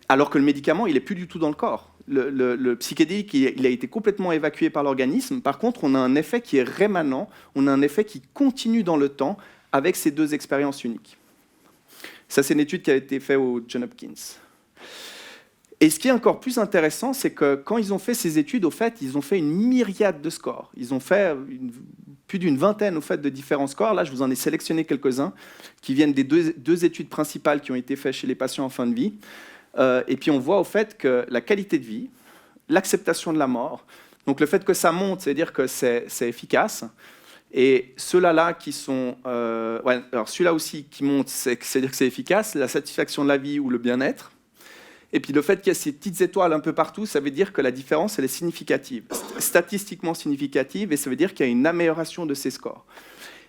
A: Alors que le médicament, il n'est plus du tout dans le corps. Le psychédélique, il a été complètement évacué par l'organisme. Par contre, on a un effet qui est rémanent, on a un effet qui continue dans le temps avec ces 2 expériences uniques. Ça, c'est une étude qui a été faite au Johns Hopkins. Et ce qui est encore plus intéressant, c'est que quand ils ont fait ces études, au fait, ils ont fait une myriade de scores. Ils ont fait plus d'une vingtaine au fait, de différents scores. Là, je vous en ai sélectionné quelques-uns qui viennent des deux études principales qui ont été faites chez les patients en fin de vie. Et puis on voit au fait que la qualité de vie, l'acceptation de la mort, donc le fait que ça monte, c'est-à-dire que c'est efficace. Et ceux-là qui sont... alors celui-là aussi qui monte, c'est-à-dire que c'est efficace, la satisfaction de la vie ou le bien-être. Et puis le fait qu'il y a ces petites étoiles un peu partout, ça veut dire que la différence, elle est significative, statistiquement significative, et ça veut dire qu'il y a une amélioration de ces scores.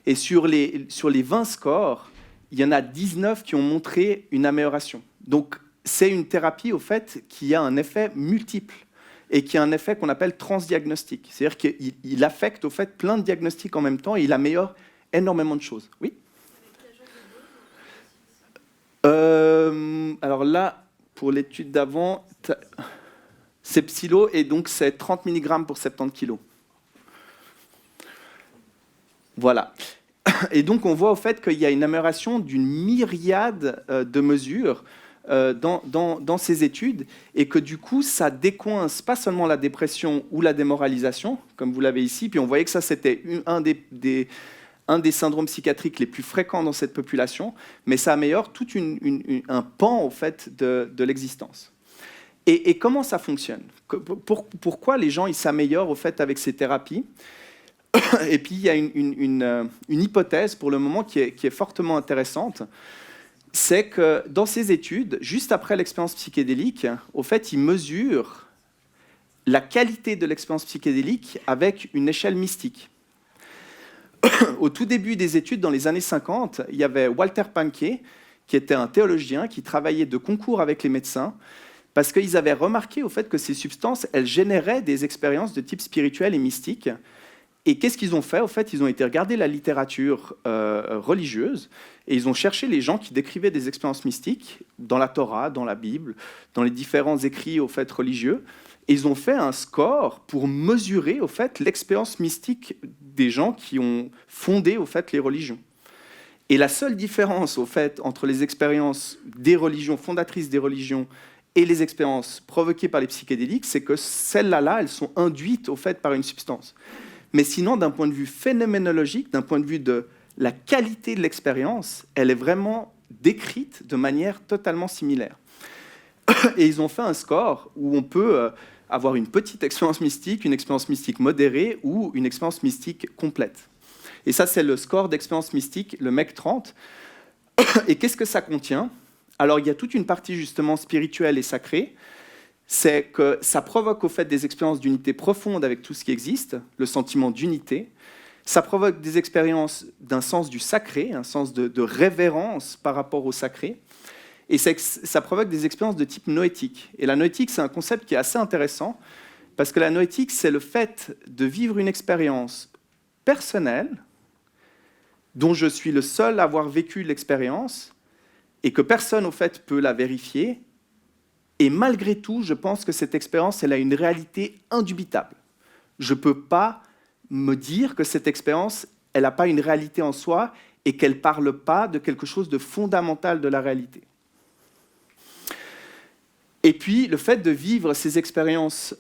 A: Et sur les 20 scores, il y en a 19 qui ont montré une amélioration. Donc c'est une thérapie, au fait, qui a un effet multiple, et qui a un effet qu'on appelle transdiagnostique. C'est-à-dire qu'il affecte, au fait, plein de diagnostics en même temps, et il améliore énormément de choses. Oui ? Alors là... Pour l'étude d'avant, c'est psylo, et donc c'est 30 mg pour 70 kg. Voilà. Et donc on voit au fait qu'il y a une amélioration d'une myriade de mesures dans ces études, et que du coup, ça décoince pas seulement la dépression ou la démoralisation, comme vous l'avez ici, puis on voyait que ça, c'était un des syndromes psychiatriques les plus fréquents dans cette population, mais ça améliore tout un pan, au fait, de l'existence. Et comment ça fonctionne? Pourquoi les gens ils s'améliorent, au fait, avec ces thérapies? Et puis, il y a une hypothèse, pour le moment, qui est fortement intéressante, c'est que dans ces études, juste après l'expérience psychédélique, au fait, ils mesurent la qualité de l'expérience psychédélique avec une échelle mystique. Au tout début des études, dans les années 50, il y avait Walter Pahnke, qui était un théologien qui travaillait de concours avec les médecins, parce qu'ils avaient remarqué au fait que ces substances, elles généraient des expériences de type spirituel et mystique. Et qu'est-ce qu'ils ont fait? Au fait, ils ont été regarder la littérature religieuse et ils ont cherché les gens qui décrivaient des expériences mystiques dans la Torah, dans la Bible, dans les différents écrits au fait religieux. Et ils ont fait un score pour mesurer au fait l'expérience mystique des gens qui ont fondé au fait les religions. Et la seule différence au fait entre les expériences des religions fondatrices des religions et les expériences provoquées par les psychédéliques, c'est que celles-là, elles sont induites au fait par une substance. Mais sinon, d'un point de vue phénoménologique, d'un point de vue de la qualité de l'expérience, elle est vraiment décrite de manière totalement similaire. Et ils ont fait un score où on peut avoir une petite expérience mystique, une expérience mystique modérée ou une expérience mystique complète. Et ça, c'est le score d'expérience mystique, le MEC 30. Et qu'est-ce que ça contient? Alors, il y a toute une partie justement spirituelle et sacrée. C'est que ça provoque au fait des expériences d'unité profonde avec tout ce qui existe, le sentiment d'unité. Ça provoque des expériences d'un sens du sacré, un sens de révérence par rapport au sacré. Et ça provoque des expériences de type noétique. Et la noétique, c'est un concept qui est assez intéressant, parce que la noétique, c'est le fait de vivre une expérience personnelle, dont je suis le seul à avoir vécu l'expérience, et que personne, au fait, peut la vérifier. Et malgré tout, je pense que cette expérience, elle a une réalité indubitable. Je ne peux pas me dire que cette expérience, elle n'a pas une réalité en soi et qu'elle ne parle pas de quelque chose de fondamental de la réalité. Et puis, le fait de vivre ces expériences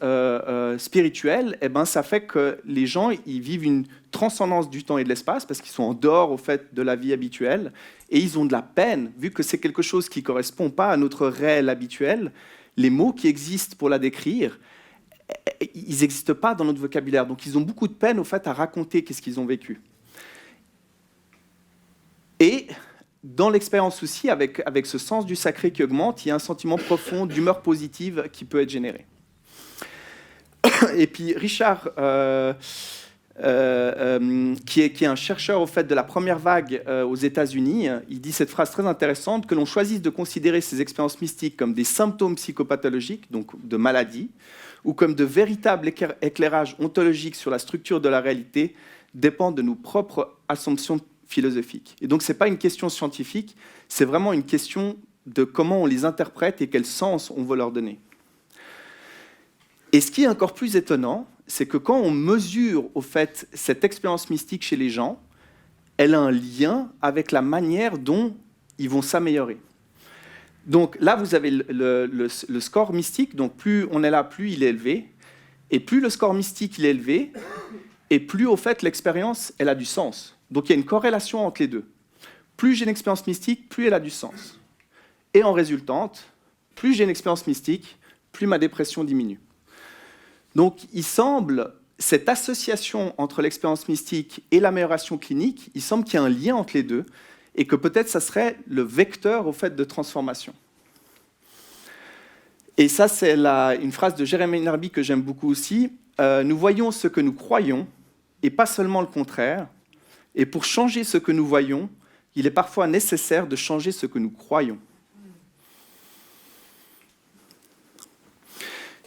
A: spirituelles, eh ben, ça fait que les gens ils vivent une transcendance du temps et de l'espace parce qu'ils sont en dehors au fait, de la vie habituelle et ils ont de la peine, vu que c'est quelque chose qui ne correspond pas à notre réel habituel. Les mots qui existent pour la décrire, ils n'existent pas dans notre vocabulaire. Donc, ils ont beaucoup de peine au fait, à raconter qu'est-ce qu'ils ont vécu. Et dans l'expérience aussi, avec ce sens du sacré qui augmente, il y a un sentiment profond d'humeur positive qui peut être généré. Et puis Richard, qui est un chercheur au fait, de la première vague aux États-Unis, il dit cette phrase très intéressante, que l'on choisisse de considérer ces expériences mystiques comme des symptômes psychopathologiques, donc de maladies, ou comme de véritables éclairages ontologiques sur la structure de la réalité, dépend de nos propres assumptions philosophique. Et donc, ce n'est pas une question scientifique, c'est vraiment une question de comment on les interprète et quel sens on veut leur donner. Et ce qui est encore plus étonnant, c'est que quand on mesure, au fait, cette expérience mystique chez les gens, elle a un lien avec la manière dont ils vont s'améliorer. Donc là, vous avez le score mystique, donc plus on est là, plus il est élevé, et plus le score mystique il est élevé, et plus, au fait, l'expérience, elle a du sens. Donc il y a une corrélation entre les deux. Plus j'ai une expérience mystique, plus elle a du sens. Et en résultante, plus j'ai une expérience mystique, plus ma dépression diminue. Donc il semble, cette association entre l'expérience mystique et l'amélioration clinique, il semble qu'il y a un lien entre les deux et que peut-être ça serait le vecteur au fait de transformation. Et ça, c'est une phrase de Jeremy Narby que j'aime beaucoup aussi. Nous voyons ce que nous croyons et pas seulement le contraire. Et pour changer ce que nous voyons, il est parfois nécessaire de changer ce que nous croyons.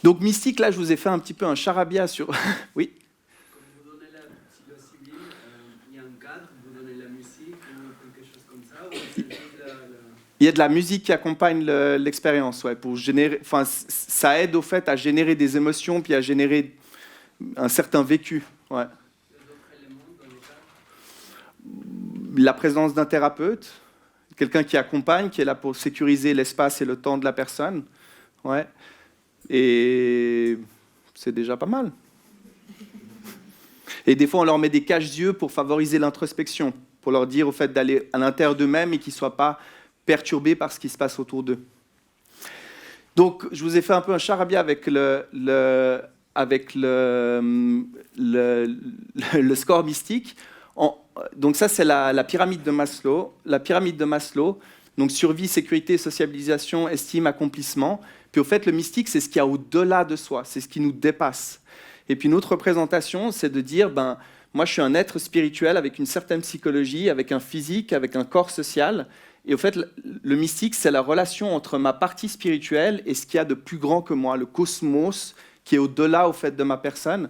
A: Donc mystique, là, je vous ai fait un petit peu un charabia sur... Oui.
C: Quand vous donnez la psilocybine, il y a un cadre, vous donnez la musique ou quelque chose comme ça, ou c'est juste
A: Il y a de la musique qui accompagne l'expérience, ouais, pour générer... Enfin, ça aide au fait à générer des émotions puis à générer un certain vécu, ouais. La présence d'un thérapeute, quelqu'un qui accompagne, qui est là pour sécuriser l'espace et le temps de la personne. Ouais. Et c'est déjà pas mal. Et des fois, on leur met des cache-yeux pour favoriser l'introspection, pour leur dire au fait d'aller à l'intérieur d'eux-mêmes et qu'ils ne soient pas perturbés par ce qui se passe autour d'eux. Donc, je vous ai fait un peu un charabia avec le score mystique. Donc ça, c'est la pyramide de Maslow. La pyramide de Maslow, donc survie, sécurité, sociabilisation, estime, accomplissement. Puis au fait, le mystique, c'est ce qu'il y a au-delà de soi, c'est ce qui nous dépasse. Et puis une autre représentation, c'est de dire, moi je suis un être spirituel avec une certaine psychologie, avec un physique, avec un corps social. Et au fait, le mystique, c'est la relation entre ma partie spirituelle et ce qu'il y a de plus grand que moi, le cosmos, qui est au-delà au fait de ma personne.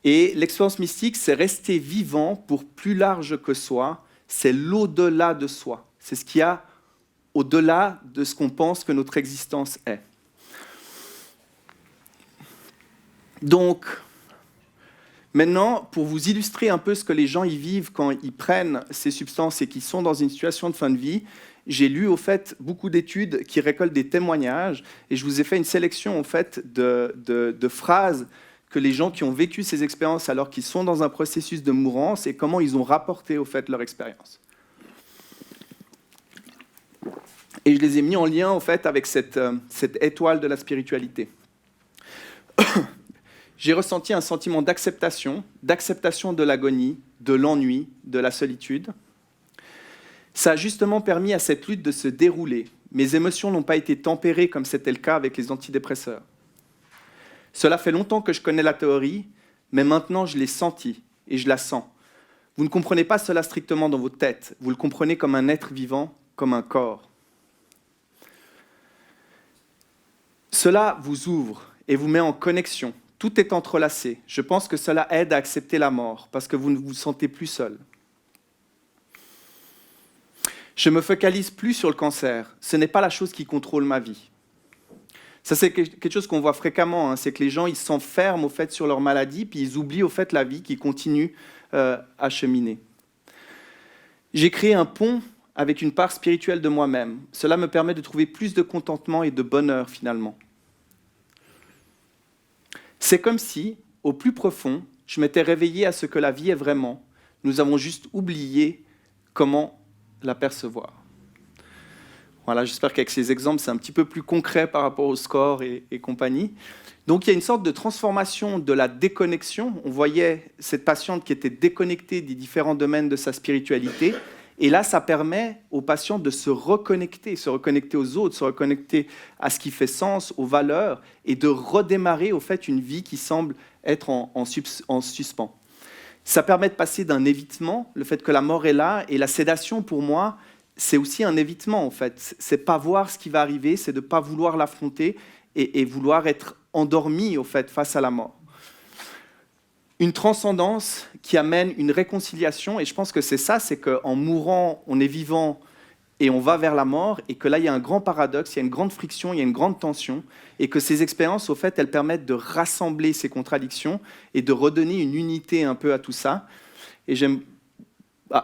A: Et l'expérience mystique, c'est rester vivant pour plus large que soi, c'est l'au-delà de soi. C'est ce qu'il y a au-delà de ce qu'on pense que notre existence est. Donc, maintenant, pour vous illustrer un peu ce que les gens y vivent quand ils prennent ces substances et qu'ils sont dans une situation de fin de vie, j'ai lu au fait beaucoup d'études qui récoltent des témoignages et je vous ai fait une sélection au fait de phrases que les gens qui ont vécu ces expériences alors qu'ils sont dans un processus de mourance et comment ils ont rapporté au fait leur expérience. Et je les ai mis en lien au fait avec cette étoile de la spiritualité. J'ai ressenti un sentiment d'acceptation de l'agonie, de l'ennui, de la solitude. Ça a justement permis à cette lutte de se dérouler. Mes émotions n'ont pas été tempérées comme c'était le cas avec les antidépresseurs. Cela fait longtemps que je connais la théorie, mais maintenant je l'ai sentie et je la sens. Vous ne comprenez pas cela strictement dans votre tête, vous le comprenez comme un être vivant, comme un corps. Cela vous ouvre et vous met en connexion. Tout est entrelacé. Je pense que cela aide à accepter la mort, parce que vous ne vous sentez plus seul. Je ne me focalise plus sur le cancer. Ce n'est pas la chose qui contrôle ma vie. Ça, c'est quelque chose qu'on voit fréquemment. Hein. C'est que les gens ils s'enferment au fait, sur leur maladie, puis ils oublient au fait, la vie qui continue à cheminer. J'ai créé un pont avec une part spirituelle de moi-même. Cela me permet de trouver plus de contentement et de bonheur, finalement. C'est comme si, au plus profond, je m'étais réveillé à ce que la vie est vraiment. Nous avons juste oublié comment la percevoir. Voilà, j'espère qu'avec ces exemples, c'est un petit peu plus concret par rapport au score et compagnie. Donc, il y a une sorte de transformation de la déconnexion. On voyait cette patiente qui était déconnectée des différents domaines de sa spiritualité. Et là, ça permet aux patients de se reconnecter aux autres, se reconnecter à ce qui fait sens, aux valeurs, et de redémarrer au fait une vie qui semble être en suspens. Ça permet de passer d'un évitement, le fait que la mort est là, et la sédation, pour moi, c'est aussi un évitement, en fait. C'est pas voir ce qui va arriver, c'est de pas vouloir l'affronter et vouloir être endormi, au fait, face à la mort. Une transcendance qui amène une réconciliation, et je pense que c'est ça, c'est qu'en mourant, on est vivant et on va vers la mort, et que là, il y a un grand paradoxe, il y a une grande friction, il y a une grande tension, et que ces expériences, au fait, elles permettent de rassembler ces contradictions et de redonner une unité un peu à tout ça. Et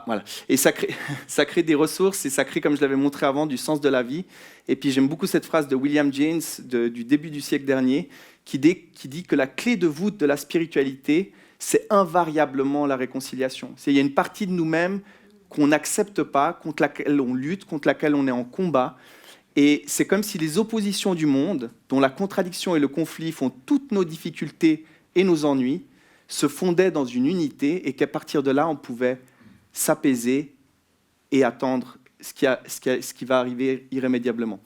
A: voilà. Et ça crée des ressources, et ça crée, comme je l'avais montré avant, du sens de la vie. Et puis j'aime beaucoup cette phrase de William James du début du siècle dernier, qui dit que la clé de voûte de la spiritualité, c'est invariablement la réconciliation. Il y a une partie de nous-mêmes qu'on n'accepte pas, contre laquelle on lutte, contre laquelle on est en combat. Et c'est comme si les oppositions du monde, dont la contradiction et le conflit font toutes nos difficultés et nos ennuis, se fondaient dans une unité, et qu'à partir de là, on pouvait s'apaiser et attendre ce qui va arriver irrémédiablement.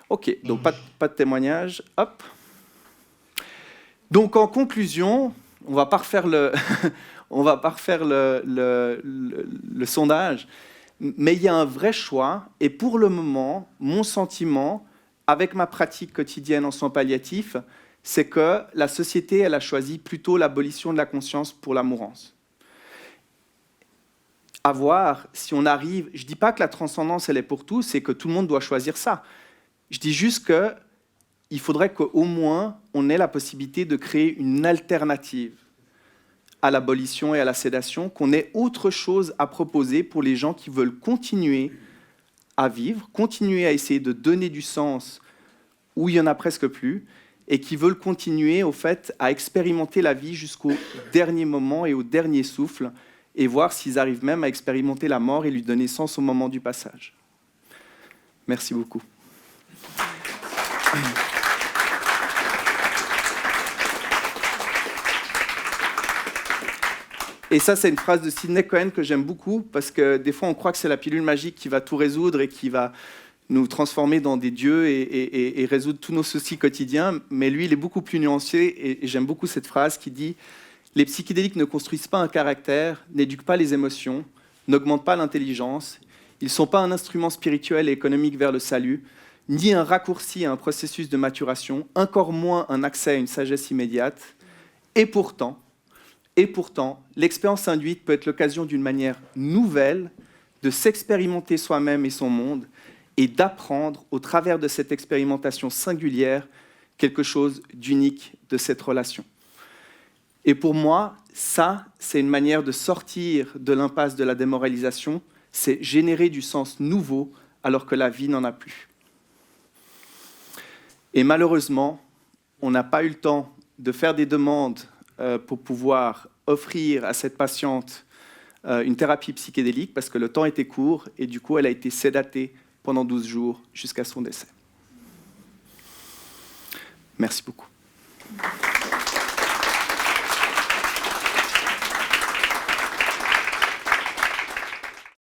A: Ok, donc pas de témoignage. Hop. Donc en conclusion, on va pas refaire le sondage, mais il y a un vrai choix. Et pour le moment, mon sentiment, avec ma pratique quotidienne en soins palliatifs, c'est que la société, elle a choisi plutôt l'abolition de la conscience pour la mourance. À voir si on arrive... Je ne dis pas que la transcendance, elle est pour tous et que tout le monde doit choisir ça. Je dis juste qu'il faudrait qu'au moins, on ait la possibilité de créer une alternative à l'abolition et à la sédation, qu'on ait autre chose à proposer pour les gens qui veulent continuer à vivre, continuer à essayer de donner du sens où il n'y en a presque plus, et qui veulent continuer, au fait, à expérimenter la vie jusqu'au dernier moment et au dernier souffle, et voir s'ils arrivent même à expérimenter la mort et lui donner sens au moment du passage. Merci beaucoup. Et ça, c'est une phrase de Sidney Cohen que j'aime beaucoup, parce que des fois, on croit que c'est la pilule magique qui va tout résoudre et qui va nous transformer dans des dieux et résoudre tous nos soucis quotidiens. Mais lui, il est beaucoup plus nuancé, et j'aime beaucoup cette phrase qui dit Les psychédéliques ne construisent pas un caractère, n'éduquent pas les émotions, n'augmentent pas l'intelligence. Ils ne sont pas un instrument spirituel et économique vers le salut, ni un raccourci à un processus de maturation, encore moins un accès à une sagesse immédiate. Et pourtant, l'expérience induite peut être l'occasion d'une manière nouvelle de s'expérimenter soi-même et son monde et d'apprendre, au travers de cette expérimentation singulière, quelque chose d'unique de cette relation. Et pour moi, ça, c'est une manière de sortir de l'impasse de la démoralisation, c'est générer du sens nouveau alors que la vie n'en a plus. Et malheureusement, on n'a pas eu le temps de faire des demandes pour pouvoir offrir à cette patiente une thérapie psychédélique parce que le temps était court et du coup, elle a été sédatée pendant 12 jours jusqu'à son décès. Merci beaucoup.